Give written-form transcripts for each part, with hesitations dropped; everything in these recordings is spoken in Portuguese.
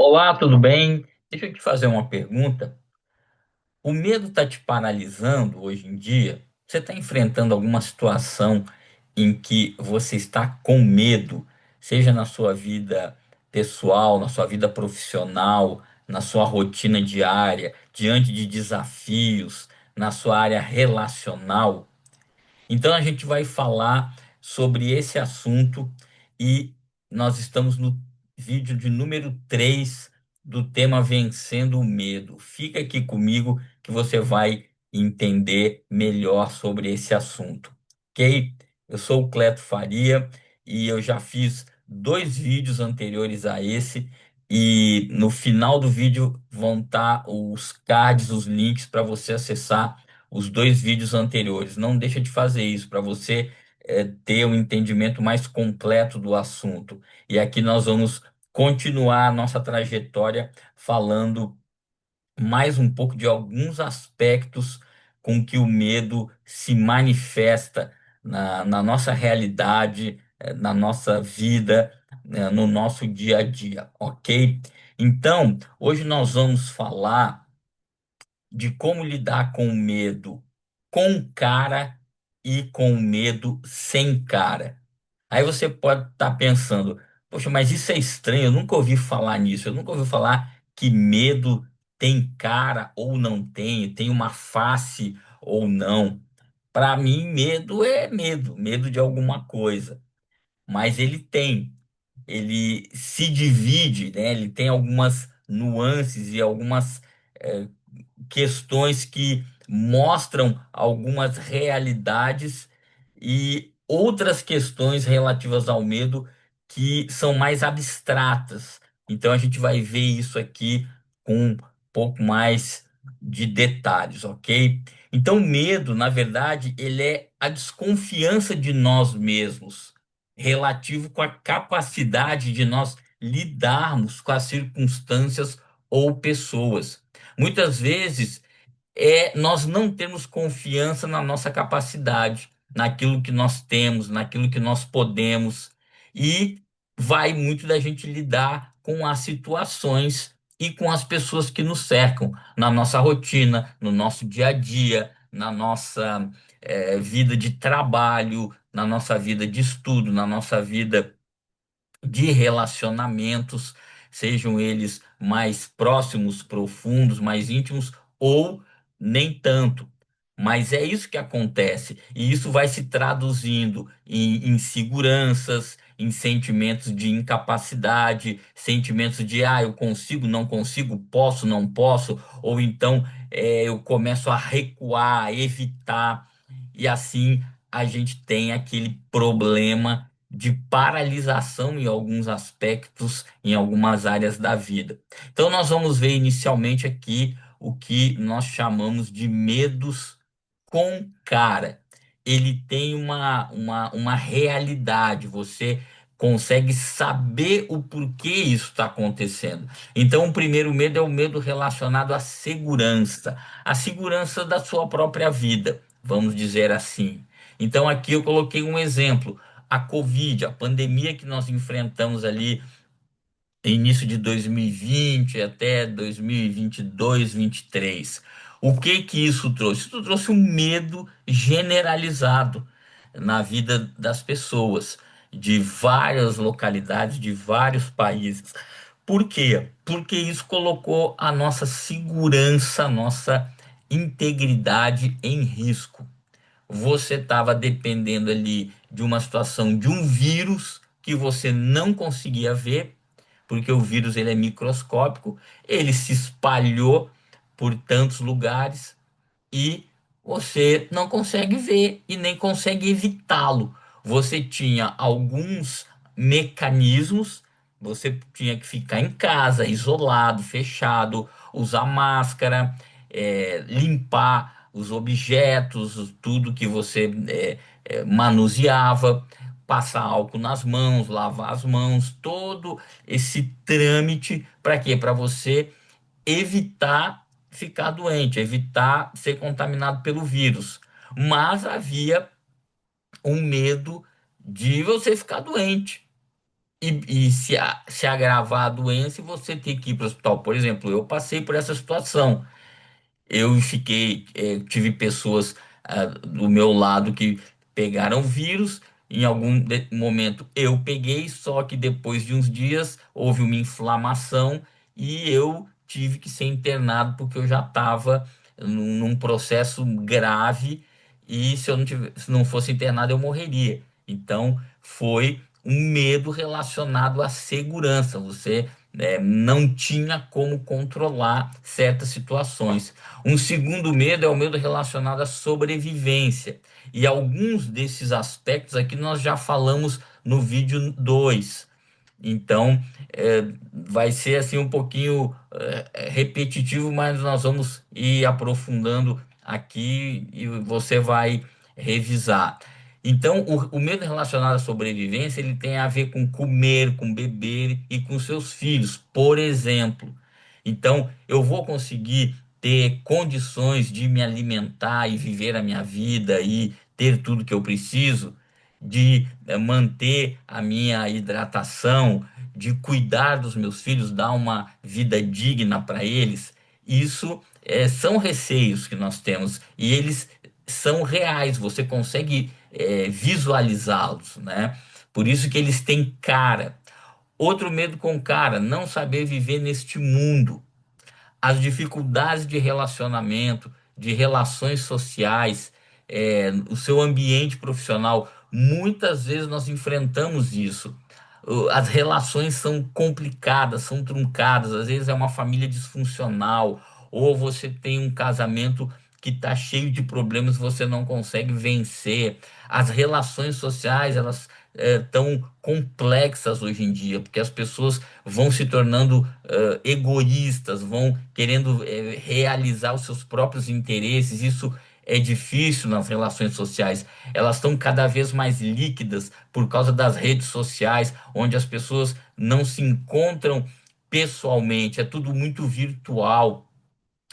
Olá, tudo bem? Deixa eu te fazer uma pergunta. O medo está te paralisando hoje em dia? Você está enfrentando alguma situação em que você está com medo, seja na sua vida pessoal, na sua vida profissional, na sua rotina diária, diante de desafios, na sua área relacional? Então a gente vai falar sobre esse assunto e nós estamos no vídeo de número 3 do tema Vencendo o Medo. Fica aqui comigo que você vai entender melhor sobre esse assunto, ok? Eu sou o Cleto Faria e eu já fiz dois vídeos anteriores a esse e no final do vídeo vão estar os cards, os links para você acessar os dois vídeos anteriores. Não deixa de fazer isso para você ter um entendimento mais completo do assunto. E aqui nós vamos continuar a nossa trajetória falando mais um pouco de alguns aspectos com que o medo se manifesta na nossa realidade, na nossa vida, no nosso dia a dia, ok? Então, hoje nós vamos falar de como lidar com o medo com cara e com o medo sem cara. Aí você pode estar pensando, poxa, mas isso é estranho, eu nunca ouvi falar nisso, eu nunca ouvi falar que medo tem cara ou não tem, tem uma face ou não. Para mim, medo é medo, medo de alguma coisa, mas ele se divide, né? Ele tem algumas nuances e algumas eh, questões que mostram algumas realidades e outras questões relativas ao medo que são mais abstratas. Então a gente vai ver isso aqui com um pouco mais de detalhes, ok? Então, o medo, na verdade, ele é a desconfiança de nós mesmos, relativo com a capacidade de nós lidarmos com as circunstâncias ou pessoas. Muitas vezes nós não temos confiança na nossa capacidade, naquilo que nós temos, naquilo que nós podemos, e vai muito da gente lidar com as situações e com as pessoas que nos cercam, na nossa rotina, no nosso dia a dia, na nossa vida de trabalho, na nossa vida de estudo, na nossa vida de relacionamentos, sejam eles mais próximos, profundos, mais íntimos ou nem tanto. Mas é isso que acontece, e isso vai se traduzindo em inseguranças, em sentimentos de incapacidade, sentimentos de eu consigo, não consigo, posso, não posso, ou então eu começo a recuar, a evitar, e assim a gente tem aquele problema de paralisação em alguns aspectos, em algumas áreas da vida. Então, nós vamos ver inicialmente aqui o que nós chamamos de medos com cara. Ele tem uma realidade, você consegue saber o porquê isso está acontecendo. Então, o primeiro medo é o medo relacionado à segurança, a segurança da sua própria vida, vamos dizer assim. Então, aqui eu coloquei um exemplo a Covid, a pandemia que nós enfrentamos ali início de 2020 até 2022, 23. O que que isso trouxe? Isso trouxe um medo generalizado na vida das pessoas, de várias localidades, de vários países. Por quê? Porque isso colocou a nossa segurança, a nossa integridade em risco. Você estava dependendo ali de uma situação de um vírus que você não conseguia ver, porque o vírus ele é microscópico, ele se espalhou por tantos lugares e você não consegue ver e nem consegue evitá-lo. Você tinha alguns mecanismos, você tinha que ficar em casa, isolado, fechado, usar máscara, limpar os objetos, tudo que você manuseava, passar álcool nas mãos, lavar as mãos, todo esse trâmite para quê? Para você evitar ficar doente, evitar ser contaminado pelo vírus. Mas havia um medo de você ficar doente. se agravar a doença e você ter que ir para o hospital. Por exemplo, eu passei por essa situação. Eu fiquei, tive pessoas do meu lado que pegaram vírus. Em algum momento eu peguei, só que depois de uns dias houve uma inflamação e eu tive que ser internado porque eu já estava num processo grave e se não fosse internado eu morreria. Então foi um medo relacionado à segurança. Você não tinha como controlar certas situações. Um segundo medo é o medo relacionado à sobrevivência. E alguns desses aspectos aqui nós já falamos no vídeo 2. Então, vai ser assim um pouquinho repetitivo, mas nós vamos ir aprofundando aqui e você vai revisar. Então, o medo relacionado à sobrevivência, ele tem a ver com comer, com beber e com seus filhos, por exemplo. Então, eu vou conseguir ter condições de me alimentar e viver a minha vida e ter tudo que eu preciso, de manter a minha hidratação, de cuidar dos meus filhos, dar uma vida digna para eles. Isso são receios que nós temos e eles são reais, você consegue visualizá-los, né? Por isso que eles têm cara. Outro medo com cara, não saber viver neste mundo, as dificuldades de relacionamento, de relações sociais, o seu ambiente profissional. Muitas vezes nós enfrentamos isso. As relações são complicadas, são truncadas, às vezes é uma família disfuncional, ou você tem um casamento que está cheio de problemas, você não consegue vencer. As relações sociais, elas tão complexas hoje em dia, porque as pessoas vão se tornando egoístas, vão querendo realizar os seus próprios interesses. Isso é difícil nas relações sociais. Elas estão cada vez mais líquidas por causa das redes sociais, onde as pessoas não se encontram pessoalmente, é tudo muito virtual.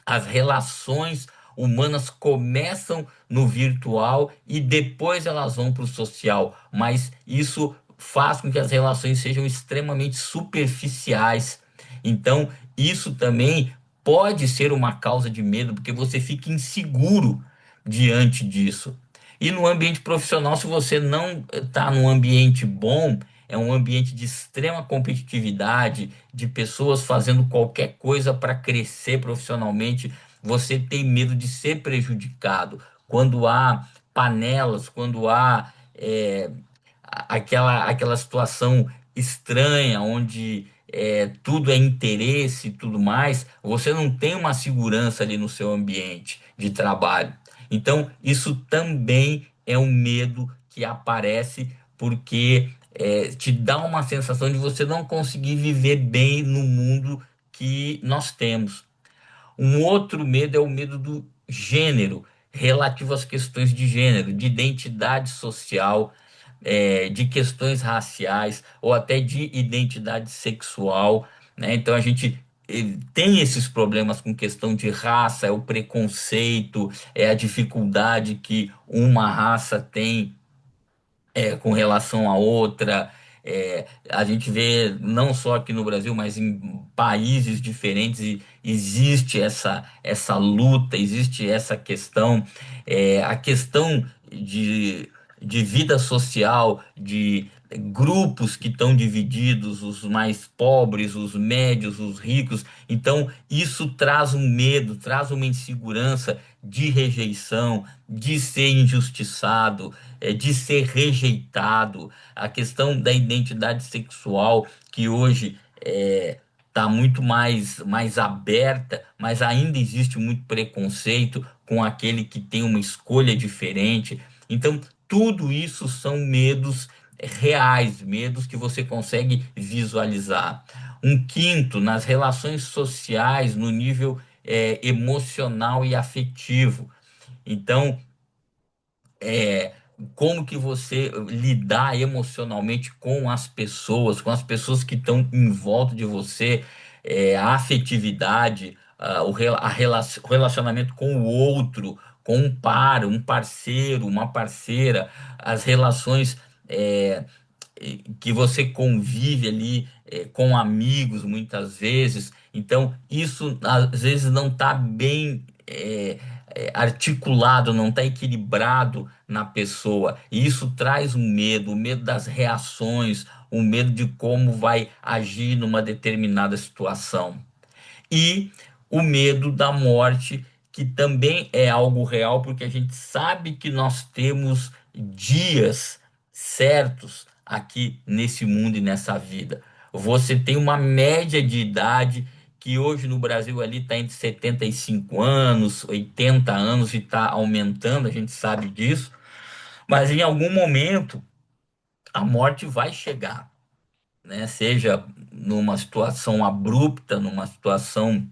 As relações humanas começam no virtual e depois elas vão para o social, mas isso faz com que as relações sejam extremamente superficiais. Então, isso também pode ser uma causa de medo, porque você fica inseguro diante disso. E no ambiente profissional, se você não está num ambiente bom, é um ambiente de extrema competitividade, de pessoas fazendo qualquer coisa para crescer profissionalmente, você tem medo de ser prejudicado. Quando há panelas, quando há aquela situação estranha, onde tudo é interesse e tudo mais, você não tem uma segurança ali no seu ambiente de trabalho. Então, isso também é um medo que aparece porque te dá uma sensação de você não conseguir viver bem no mundo que nós temos. Um outro medo é o medo do gênero, relativo às questões de gênero, de identidade social, de questões raciais ou até de identidade sexual, né? Então a gente tem esses problemas com questão de raça, é o preconceito, é a dificuldade que uma raça tem com relação à outra. A gente vê não só aqui no Brasil, mas em países diferentes, e existe essa luta, existe essa questão, a questão de vida social, de grupos que estão divididos, os mais pobres, os médios, os ricos. Então, isso traz um medo, traz uma insegurança de rejeição, de ser injustiçado, de ser rejeitado, a questão da identidade sexual, que hoje está muito mais aberta, mas ainda existe muito preconceito com aquele que tem uma escolha diferente. Então, tudo isso são medos reais, medos que você consegue visualizar. Um quinto, nas relações sociais, no nível emocional e afetivo. Então, é, como que você lidar emocionalmente com as pessoas que estão em volta de você, a afetividade, o relacionamento com o outro, com um par, um parceiro, uma parceira, as relações. é, que você convive ali com amigos muitas vezes. Então, isso às vezes não está bem articulado, não está equilibrado na pessoa. E isso traz um medo, o medo das reações, o medo de como vai agir numa determinada situação e o medo da morte, que também é algo real, porque a gente sabe que nós temos dias certos aqui nesse mundo e nessa vida. Você tem uma média de idade que hoje no Brasil ali está entre 75 anos, 80 anos e está aumentando, a gente sabe disso, mas em algum momento a morte vai chegar, né? Seja numa situação abrupta, numa situação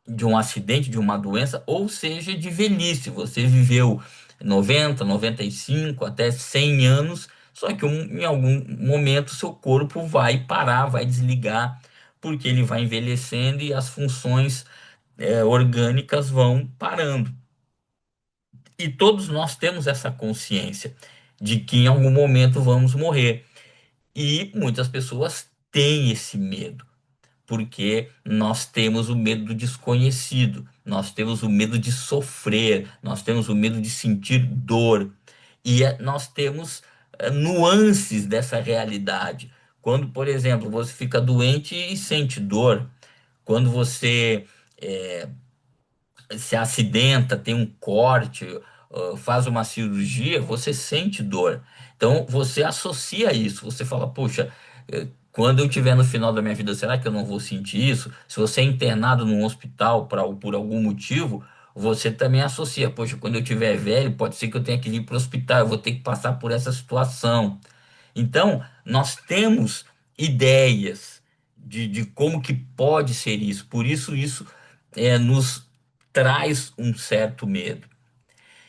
de um acidente, de uma doença, ou seja, de velhice. Você viveu 90, 95, até 100 anos, só que em algum momento seu corpo vai parar, vai desligar, porque ele vai envelhecendo e as funções orgânicas vão parando. E todos nós temos essa consciência de que em algum momento vamos morrer. E muitas pessoas têm esse medo porque nós temos o medo do desconhecido, nós temos o medo de sofrer, nós temos o medo de sentir dor, e nós temos nuances dessa realidade. Quando, por exemplo, você fica doente e sente dor, quando você se acidenta, tem um corte, faz uma cirurgia, você sente dor. Então você associa isso, você fala, puxa, quando eu estiver no final da minha vida, será que eu não vou sentir isso? Se você é internado num hospital por algum motivo, você também associa, poxa, quando eu estiver velho, pode ser que eu tenha que ir para o hospital, eu vou ter que passar por essa situação. Então, nós temos ideias de como que pode ser isso. Por isso, isso nos traz um certo medo.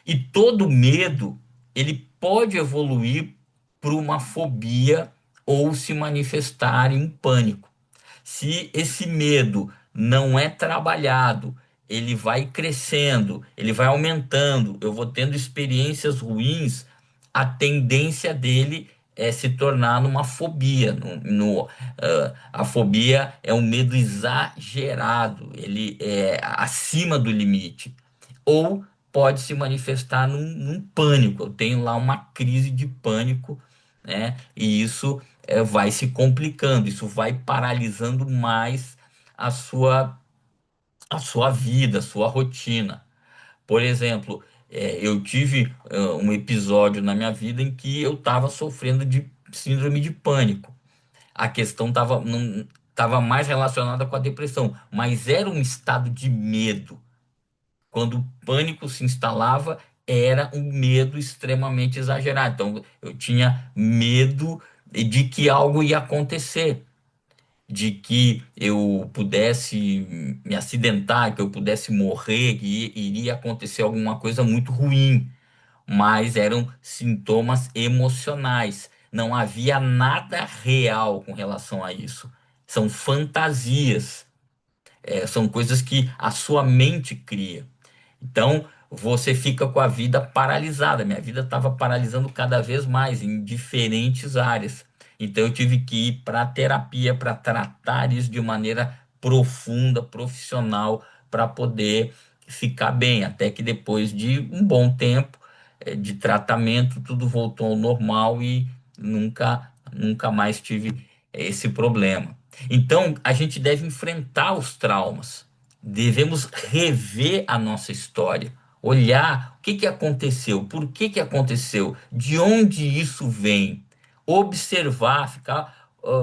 E todo medo, ele pode evoluir para uma fobia ou se manifestar em um pânico. Se esse medo não é trabalhado, ele vai crescendo, ele vai aumentando, eu vou tendo experiências ruins, a tendência dele é se tornar numa fobia. A fobia é um medo exagerado, ele é acima do limite. Ou pode se manifestar num pânico. Eu tenho lá uma crise de pânico, né? E isso vai se complicando, isso vai paralisando mais a a sua vida, a sua rotina. Por exemplo, eu tive um episódio na minha vida em que eu estava sofrendo de síndrome de pânico. A questão estava mais relacionada com a depressão, mas era um estado de medo. Quando o pânico se instalava, era um medo extremamente exagerado. Então, eu tinha medo de que algo ia acontecer, de que eu pudesse me acidentar, que eu pudesse morrer, que iria acontecer alguma coisa muito ruim. Mas eram sintomas emocionais. Não havia nada real com relação a isso. São fantasias, são coisas que a sua mente cria. Então, você fica com a vida paralisada. Minha vida estava paralisando cada vez mais em diferentes áreas. Então, eu tive que ir para a terapia para tratar isso de maneira profunda, profissional, para poder ficar bem. Até que depois de um bom tempo de tratamento, tudo voltou ao normal e nunca mais tive esse problema. Então, a gente deve enfrentar os traumas. Devemos rever a nossa história, olhar o que que aconteceu, por que que aconteceu, de onde isso vem, observar,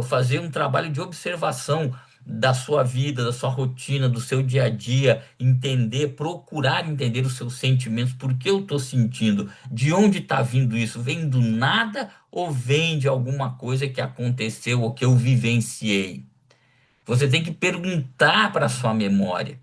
fazer um trabalho de observação da sua vida, da sua rotina, do seu dia a dia, entender, procurar entender os seus sentimentos, por que eu estou sentindo, de onde está vindo isso, vem do nada ou vem de alguma coisa que aconteceu ou que eu vivenciei? Você tem que perguntar para sua memória,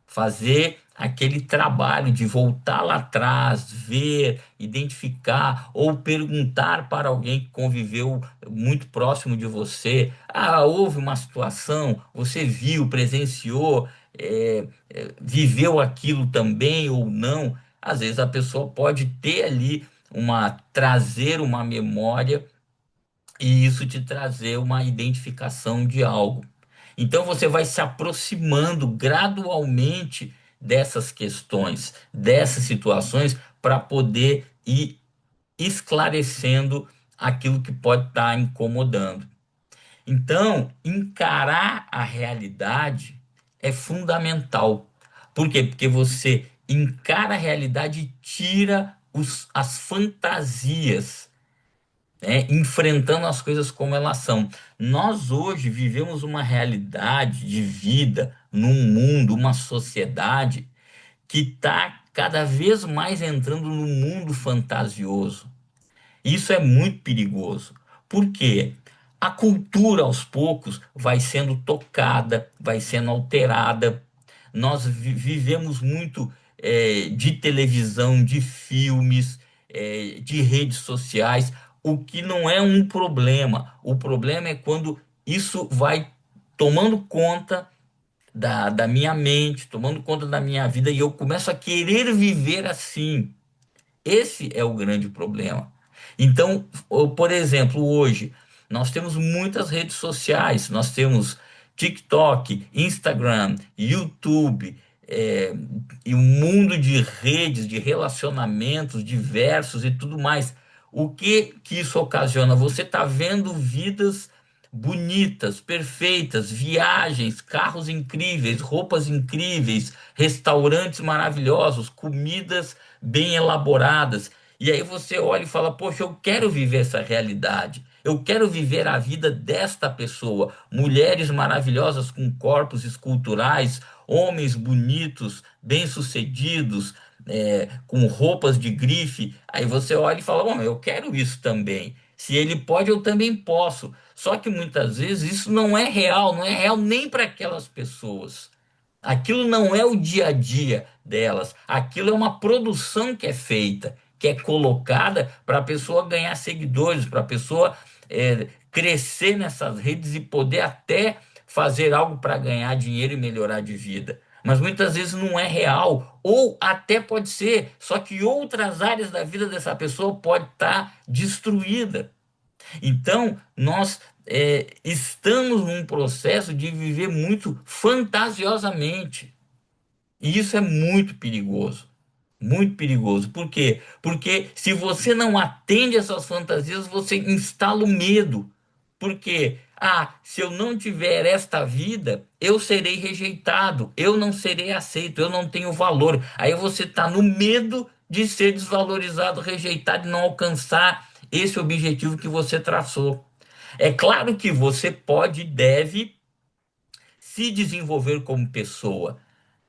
fazer aquele trabalho de voltar lá atrás, ver, identificar ou perguntar para alguém que conviveu muito próximo de você. Ah, houve uma situação, você viu, presenciou, viveu aquilo também ou não. Às vezes a pessoa pode ter ali trazer uma memória e isso te trazer uma identificação de algo. Então você vai se aproximando gradualmente dessas questões, dessas situações, para poder ir esclarecendo aquilo que pode estar incomodando. Então, encarar a realidade é fundamental. Por quê? Porque você encara a realidade e tira as fantasias, né? Enfrentando as coisas como elas são. Nós hoje vivemos uma realidade de vida num mundo, uma sociedade que está cada vez mais entrando no mundo fantasioso. Isso é muito perigoso. Por quê? A cultura, aos poucos, vai sendo tocada, vai sendo alterada. Nós vivemos muito de televisão, de filmes, de redes sociais, o que não é um problema. O problema é quando isso vai tomando conta da minha mente, tomando conta da minha vida, e eu começo a querer viver assim. Esse é o grande problema. Então, por exemplo, hoje nós temos muitas redes sociais, nós temos TikTok, Instagram, YouTube, é, e um mundo de redes, de relacionamentos diversos e tudo mais. O que isso ocasiona? Você está vendo vidas bonitas, perfeitas, viagens, carros incríveis, roupas incríveis, restaurantes maravilhosos, comidas bem elaboradas. E aí você olha e fala: Poxa, eu quero viver essa realidade. Eu quero viver a vida desta pessoa. Mulheres maravilhosas com corpos esculturais, homens bonitos, bem-sucedidos, com roupas de grife. Aí você olha e fala: Bom, eu quero isso também. Se ele pode, eu também posso. Só que muitas vezes isso não é real nem para aquelas pessoas. Aquilo não é o dia a dia delas. Aquilo é uma produção que é feita, que é colocada para a pessoa ganhar seguidores, para a pessoa crescer nessas redes e poder até fazer algo para ganhar dinheiro e melhorar de vida. Mas muitas vezes não é real, ou até pode ser, só que outras áreas da vida dessa pessoa pode estar destruída. Então, nós estamos num processo de viver muito fantasiosamente. E isso é muito perigoso. Muito perigoso. Por quê? Porque se você não atende essas fantasias, você instala o medo. Por quê? Ah, se eu não tiver esta vida, eu serei rejeitado, eu não serei aceito, eu não tenho valor. Aí você está no medo de ser desvalorizado, rejeitado e não alcançar esse objetivo que você traçou. É claro que você pode e deve se desenvolver como pessoa,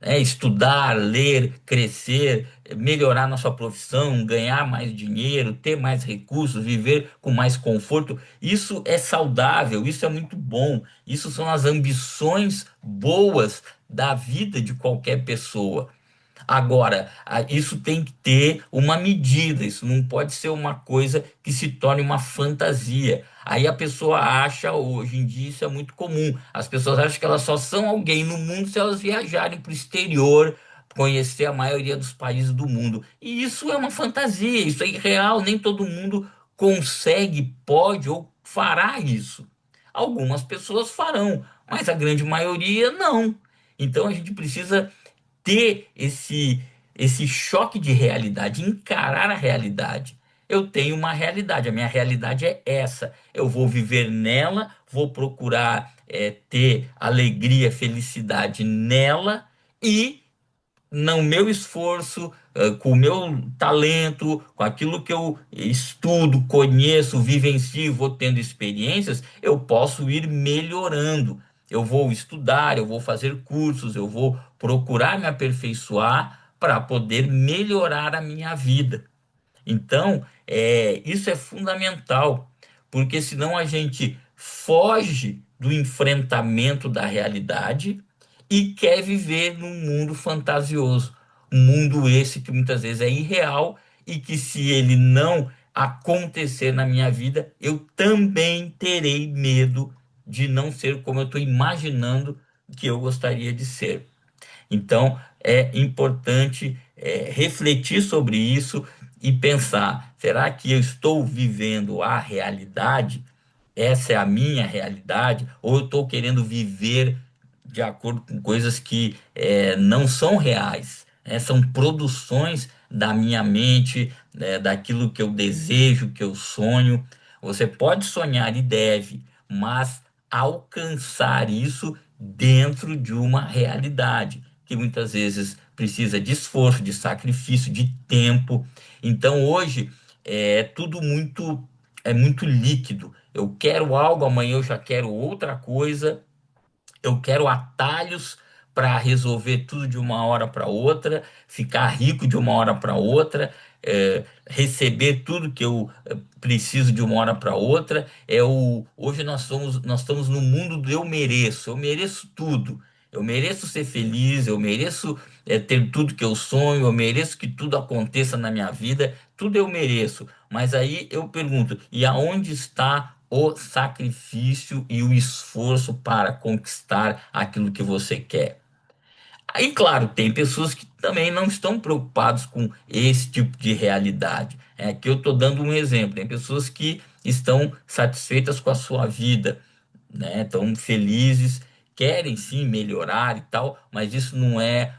né? Estudar, ler, crescer, melhorar na sua profissão, ganhar mais dinheiro, ter mais recursos, viver com mais conforto. Isso é saudável, isso é muito bom. Isso são as ambições boas da vida de qualquer pessoa. Agora, isso tem que ter uma medida, isso não pode ser uma coisa que se torne uma fantasia. Aí a pessoa acha, hoje em dia isso é muito comum, as pessoas acham que elas só são alguém no mundo se elas viajarem para o exterior, conhecer a maioria dos países do mundo. E isso é uma fantasia, isso é irreal, nem todo mundo consegue, pode ou fará isso. Algumas pessoas farão, mas a grande maioria não. Então a gente precisa ter esse choque de realidade, encarar a realidade. Eu tenho uma realidade, a minha realidade é essa. Eu vou viver nela, vou procurar ter alegria, felicidade nela e no meu esforço, com o meu talento, com aquilo que eu estudo, conheço, vivencio, vou tendo experiências, eu posso ir melhorando. Eu vou estudar, eu vou fazer cursos, eu vou procurar me aperfeiçoar para poder melhorar a minha vida. Então, isso é fundamental, porque senão a gente foge do enfrentamento da realidade e quer viver num mundo fantasioso. Um mundo esse que muitas vezes é irreal e que, se ele não acontecer na minha vida, eu também terei medo de não ser como eu estou imaginando que eu gostaria de ser. Então, é importante refletir sobre isso e pensar: será que eu estou vivendo a realidade? essa é a minha realidade, ou eu estou querendo viver de acordo com coisas que não são reais, né? São produções da minha mente, né, daquilo que eu desejo, que eu sonho. Você pode sonhar e deve, mas alcançar isso dentro de uma realidade, que muitas vezes precisa de esforço, de sacrifício, de tempo. Então hoje tudo muito líquido. Eu quero algo, amanhã eu já quero outra coisa. Eu quero atalhos para resolver tudo de uma hora para outra, ficar rico de uma hora para outra, receber tudo que eu preciso de uma hora para outra. Hoje nós estamos no mundo do eu mereço tudo. Eu mereço ser feliz, eu mereço ter tudo que eu sonho, eu mereço que tudo aconteça na minha vida, tudo eu mereço. Mas aí eu pergunto, e aonde está o sacrifício e o esforço para conquistar aquilo que você quer? Aí, claro, tem pessoas que também não estão preocupadas com esse tipo de realidade. É, aqui eu estou dando um exemplo. Tem pessoas que estão satisfeitas com a sua vida, né? Estão felizes, querem sim melhorar e tal, mas isso não é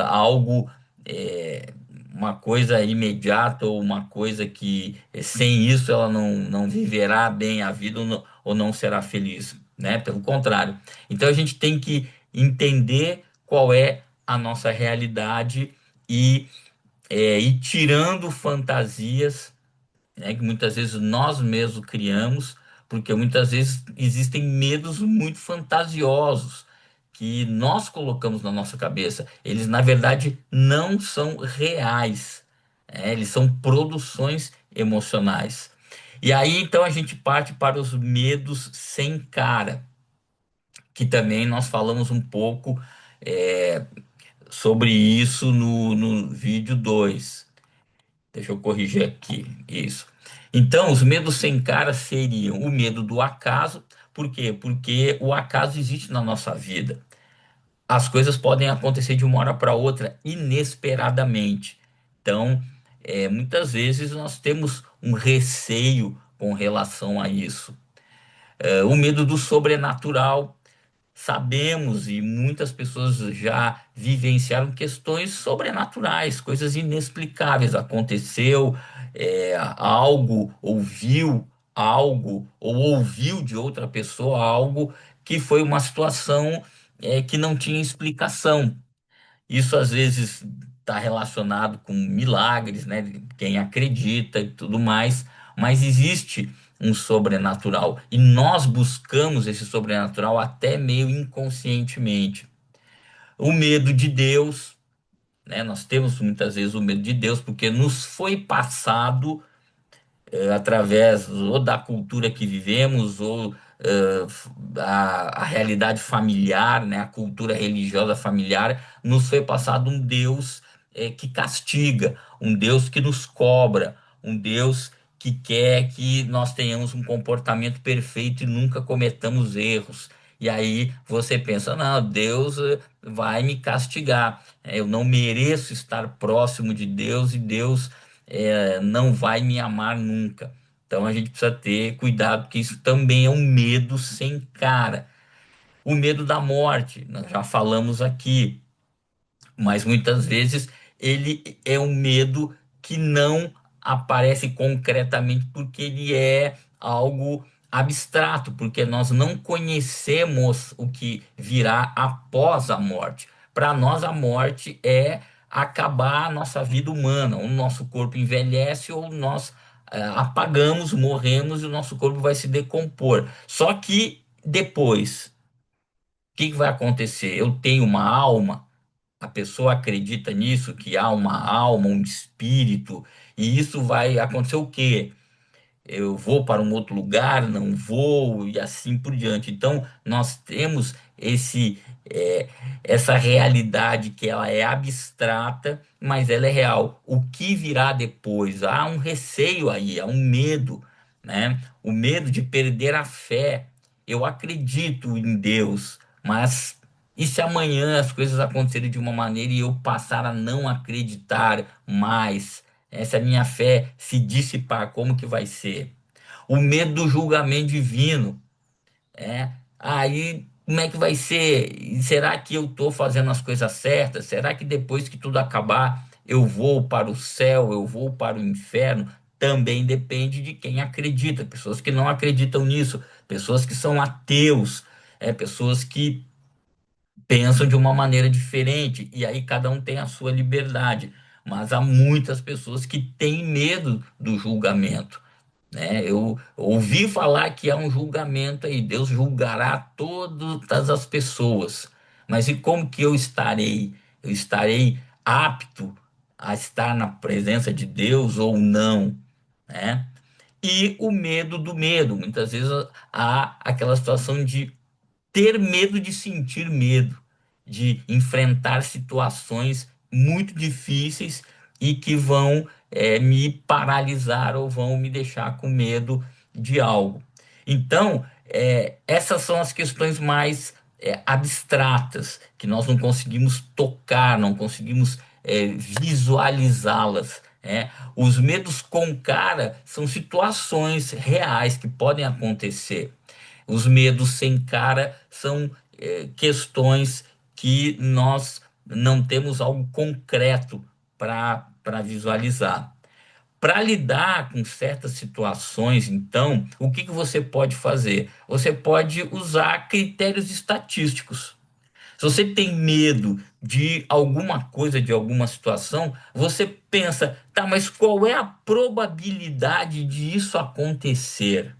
algo, é, uma coisa imediata ou uma coisa que sem isso ela não viverá bem a vida ou não será feliz, né? Pelo contrário. Então a gente tem que entender qual é a nossa realidade e ir tirando fantasias, né, que muitas vezes nós mesmos criamos, porque muitas vezes existem medos muito fantasiosos que nós colocamos na nossa cabeça. Eles, na verdade, não são reais, eles são produções emocionais. E aí, então, a gente parte para os medos sem cara, que também nós falamos um pouco é, sobre isso no vídeo 2. Deixa eu corrigir aqui. Isso. Então, os medos sem cara seriam o medo do acaso. Por quê? Porque o acaso existe na nossa vida. As coisas podem acontecer de uma hora para outra inesperadamente. Então, muitas vezes nós temos um receio com relação a isso. O medo do sobrenatural. Sabemos e muitas pessoas já vivenciaram questões sobrenaturais, coisas inexplicáveis. Aconteceu, algo, ouviu algo, ou ouviu de outra pessoa algo que foi uma situação, que não tinha explicação. Isso às vezes está relacionado com milagres, né? Quem acredita e tudo mais, mas existe um sobrenatural e nós buscamos esse sobrenatural até meio inconscientemente. O medo de Deus, né? Nós temos muitas vezes o medo de Deus porque nos foi passado através ou da cultura que vivemos ou a realidade familiar, né, a cultura religiosa familiar, nos foi passado um Deus que castiga, um Deus que nos cobra, um Deus que quer que nós tenhamos um comportamento perfeito e nunca cometamos erros. E aí você pensa, não, Deus vai me castigar. Eu não mereço estar próximo de Deus e Deus não vai me amar nunca. Então a gente precisa ter cuidado, porque isso também é um medo sem cara. O medo da morte, nós já falamos aqui, mas muitas vezes ele é um medo que não aparece concretamente porque ele é algo abstrato, porque nós não conhecemos o que virá após a morte. Para nós, a morte é acabar a nossa vida humana, o nosso corpo envelhece ou nós apagamos, morremos e o nosso corpo vai se decompor. Só que depois, o que que vai acontecer? Eu tenho uma alma. A pessoa acredita nisso, que há uma alma, um espírito, e isso vai acontecer o quê? Eu vou para um outro lugar, não vou, e assim por diante. Então, nós temos é, essa realidade que ela é abstrata, mas ela é real. O que virá depois? Há um receio aí, há um medo, né? O medo de perder a fé. Eu acredito em Deus, mas e se amanhã as coisas acontecerem de uma maneira e eu passar a não acreditar mais? Se a minha fé se dissipar, como que vai ser? o medo do julgamento divino. Aí, como é que vai ser? E será que eu estou fazendo as coisas certas? Será que depois que tudo acabar, eu vou para o céu, eu vou para o inferno? Também depende de quem acredita. Pessoas que não acreditam nisso, pessoas que são ateus, pessoas que pensam de uma maneira diferente, e aí cada um tem a sua liberdade. Mas há muitas pessoas que têm medo do julgamento, né? Eu ouvi falar que há um julgamento aí, Deus julgará todas as pessoas. Mas e como que eu estarei? Eu estarei apto a estar na presença de Deus ou não, né? E o medo do medo. Muitas vezes há aquela situação de ter medo de sentir medo, de enfrentar situações muito difíceis e que vão me paralisar ou vão me deixar com medo de algo. Então, essas são as questões mais abstratas, que nós não conseguimos tocar, não conseguimos visualizá-las. Os medos com cara são situações reais que podem acontecer. Os medos sem cara são questões que nós não temos algo concreto para visualizar. Para lidar com certas situações, então, o que que você pode fazer? Você pode usar critérios estatísticos. Se você tem medo de alguma coisa, de alguma situação, você pensa, tá, mas qual é a probabilidade de isso acontecer?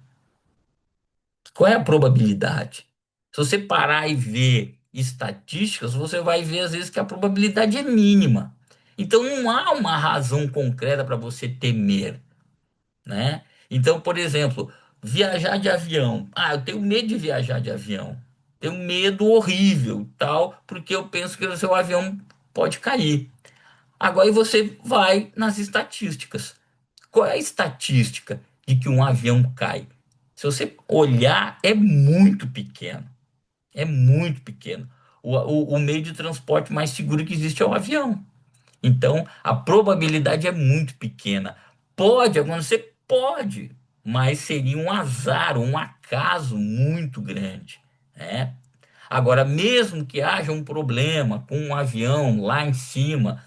Qual é a probabilidade? Se você parar e ver estatísticas, você vai ver às vezes que a probabilidade é mínima. Então não há uma razão concreta para você temer, né? Então, por exemplo, viajar de avião. Ah, eu tenho medo de viajar de avião. Tenho um medo horrível, tal, porque eu penso que o seu avião pode cair. Agora aí você vai nas estatísticas. Qual é a estatística de que um avião cai? Se você olhar, é muito pequeno. É muito pequeno. O meio de transporte mais seguro que existe é o avião. Então, a probabilidade é muito pequena. Pode acontecer? Pode, mas seria um azar, um acaso muito grande, né? Agora, mesmo que haja um problema com um avião lá em cima,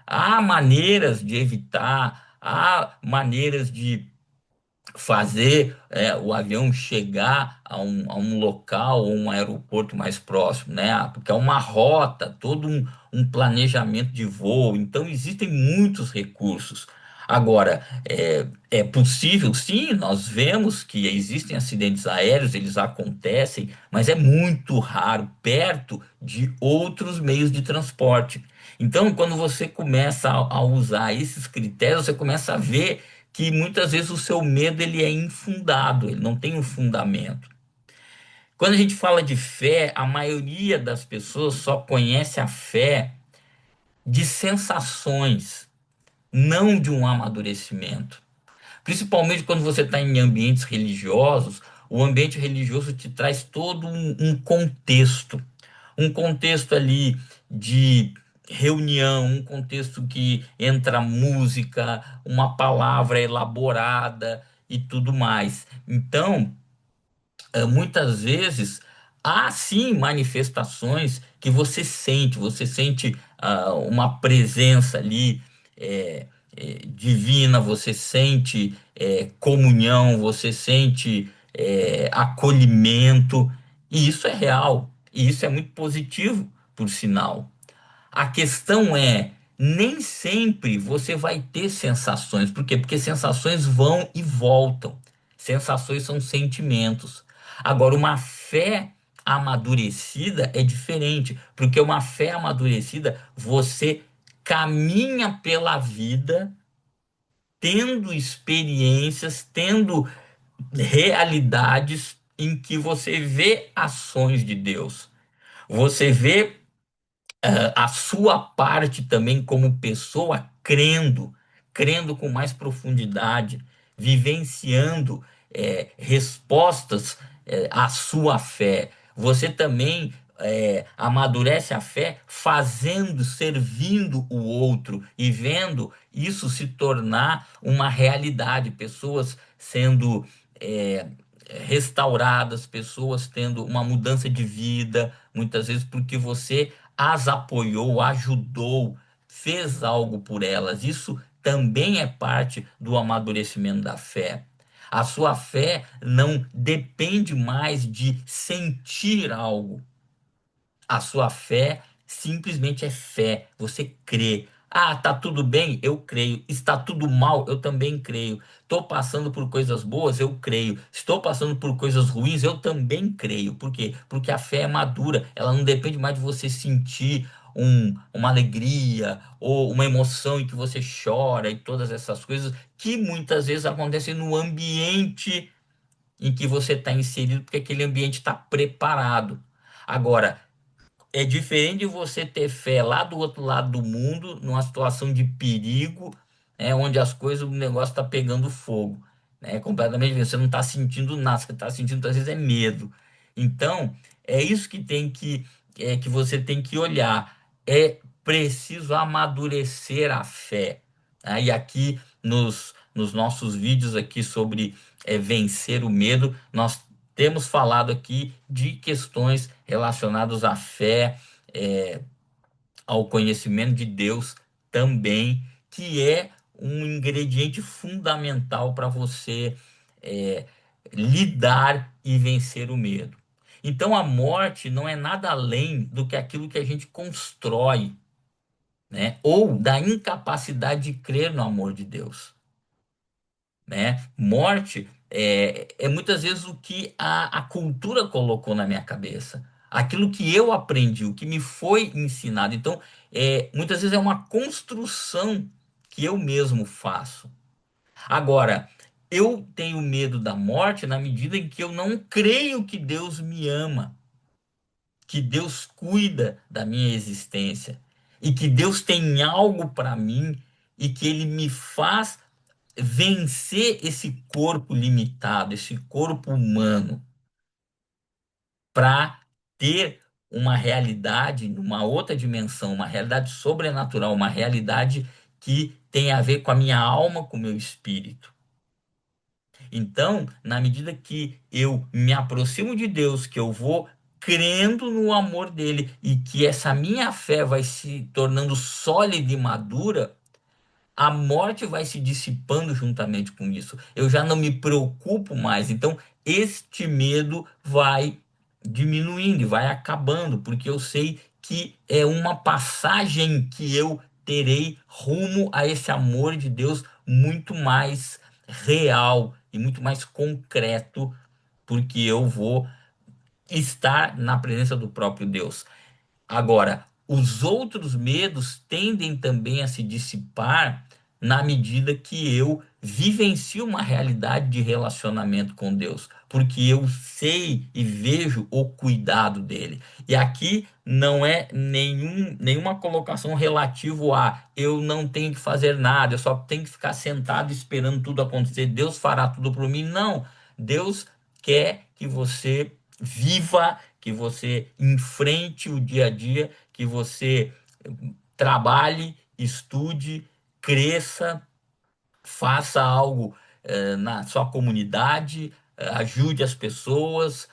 há maneiras de evitar, há maneiras de fazer o avião chegar a um local ou um aeroporto mais próximo, né? Porque é uma rota, todo um planejamento de voo. Então, existem muitos recursos. Agora, é possível, sim, nós vemos que existem acidentes aéreos, eles acontecem, mas é muito raro, perto de outros meios de transporte. Então, quando você começa a usar esses critérios, você começa a ver que muitas vezes o seu medo ele é infundado, ele não tem um fundamento. Quando a gente fala de fé, a maioria das pessoas só conhece a fé de sensações, não de um amadurecimento. Principalmente quando você está em ambientes religiosos, o ambiente religioso te traz todo um contexto. Um contexto ali de reunião, um contexto que entra música, uma palavra elaborada e tudo mais. Então, muitas vezes há sim manifestações que você sente uma presença ali divina, você sente comunhão, você sente acolhimento, e isso é real, e isso é muito positivo, por sinal. A questão é, nem sempre você vai ter sensações. Por quê? Porque sensações vão e voltam. Sensações são sentimentos. Agora, uma fé amadurecida é diferente, porque uma fé amadurecida, você caminha pela vida tendo experiências, tendo realidades em que você vê ações de Deus. Você vê a sua parte também como pessoa, crendo com mais profundidade, vivenciando respostas à sua fé. Você também amadurece a fé fazendo, servindo o outro e vendo isso se tornar uma realidade, pessoas sendo restauradas, pessoas tendo uma mudança de vida, muitas vezes porque você as apoiou, ajudou, fez algo por elas. Isso também é parte do amadurecimento da fé. A sua fé não depende mais de sentir algo. A sua fé simplesmente é fé. Você crê. Ah, tá tudo bem? Eu creio. Está tudo mal? Eu também creio. Estou passando por coisas boas? Eu creio. Estou passando por coisas ruins? Eu também creio. Por quê? Porque a fé é madura. Ela não depende mais de você sentir uma alegria ou uma emoção em que você chora e todas essas coisas que muitas vezes acontecem no ambiente em que você está inserido, porque aquele ambiente está preparado. Agora, é diferente de você ter fé lá do outro lado do mundo, numa situação de perigo, onde as coisas, o negócio está pegando fogo. Né? Completamente diferente. Você não está sentindo nada, você está sentindo, às vezes, é medo. Então, é isso que você tem que olhar. É preciso amadurecer a fé. Né? E aqui nos nossos vídeos aqui sobre vencer o medo, nós temos falado aqui de questões relacionadas à fé, é, ao conhecimento de Deus também, que é um ingrediente fundamental para você é, lidar e vencer o medo. Então, a morte não é nada além do que aquilo que a gente constrói, né? Ou da incapacidade de crer no amor de Deus. Né? Morte é muitas vezes o que a cultura colocou na minha cabeça, aquilo que eu aprendi, o que me foi ensinado. Então, muitas vezes é uma construção que eu mesmo faço. Agora, eu tenho medo da morte na medida em que eu não creio que Deus me ama, que Deus cuida da minha existência e que Deus tem algo para mim e que Ele me faz vencer esse corpo limitado, esse corpo humano, para ter uma realidade, uma outra dimensão, uma realidade sobrenatural, uma realidade que tem a ver com a minha alma, com o meu espírito. Então, na medida que eu me aproximo de Deus, que eu vou crendo no amor dele e que essa minha fé vai se tornando sólida e madura, a morte vai se dissipando juntamente com isso. Eu já não me preocupo mais. Então, este medo vai diminuindo e vai acabando, porque eu sei que é uma passagem que eu terei rumo a esse amor de Deus muito mais real e muito mais concreto, porque eu vou estar na presença do próprio Deus. Agora, os outros medos tendem também a se dissipar na medida que eu vivencio uma realidade de relacionamento com Deus, porque eu sei e vejo o cuidado dele. E aqui não é nenhuma colocação relativo a eu não tenho que fazer nada, eu só tenho que ficar sentado esperando tudo acontecer, Deus fará tudo por mim. Não, Deus quer que você viva, que você enfrente o dia a dia, que você trabalhe, estude, cresça, faça algo na sua comunidade, ajude as pessoas,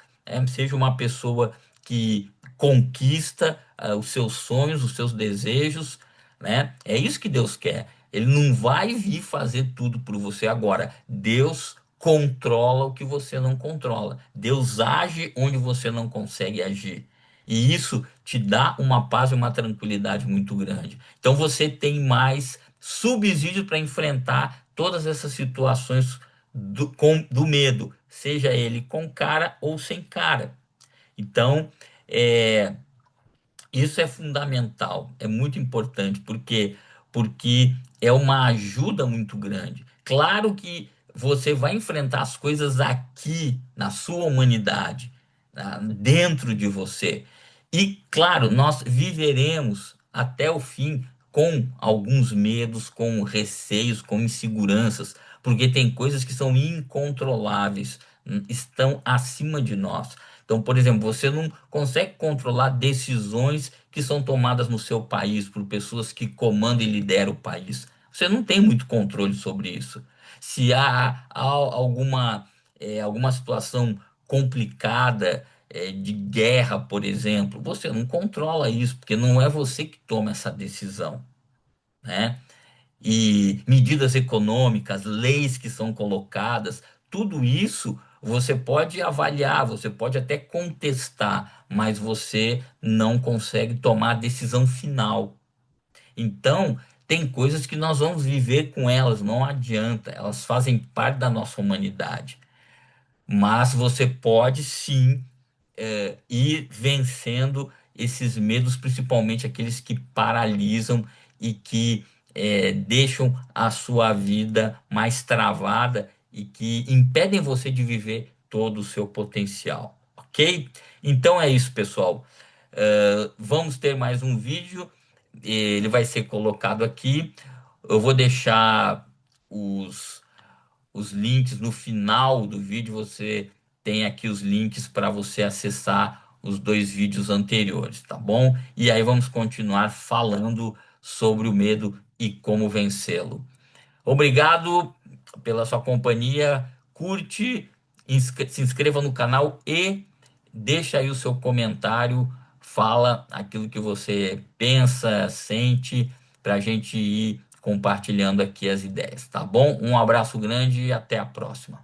seja uma pessoa que conquista os seus sonhos, os seus desejos, né? É isso que Deus quer. Ele não vai vir fazer tudo por você agora. Deus controla o que você não controla. Deus age onde você não consegue agir. E isso te dá uma paz e uma tranquilidade muito grande. Então você tem mais subsídio para enfrentar todas essas situações do medo, seja ele com cara ou sem cara. Então, é, isso é fundamental, é muito importante, porque é uma ajuda muito grande. Claro que você vai enfrentar as coisas aqui na sua humanidade, dentro de você. E claro, nós viveremos até o fim com alguns medos, com receios, com inseguranças, porque tem coisas que são incontroláveis, estão acima de nós. Então, por exemplo, você não consegue controlar decisões que são tomadas no seu país por pessoas que comandam e lideram o país. Você não tem muito controle sobre isso. Se há alguma alguma situação complicada, de guerra, por exemplo, você não controla isso, porque não é você que toma essa decisão, né? E medidas econômicas, leis que são colocadas, tudo isso você pode avaliar, você pode até contestar, mas você não consegue tomar a decisão final. Então, tem coisas que nós vamos viver com elas, não adianta, elas fazem parte da nossa humanidade. Mas você pode sim ir vencendo esses medos, principalmente aqueles que paralisam e que deixam a sua vida mais travada e que impedem você de viver todo o seu potencial, ok? Então é isso, pessoal. Vamos ter mais um vídeo, ele vai ser colocado aqui. Eu vou deixar os os links no final do vídeo. Você tem aqui os links para você acessar os dois vídeos anteriores, tá bom? E aí vamos continuar falando sobre o medo e como vencê-lo. Obrigado pela sua companhia. Curte, se inscreva no canal e deixa aí o seu comentário. Fala aquilo que você pensa, sente, para a gente ir compartilhando aqui as ideias, tá bom? Um abraço grande e até a próxima.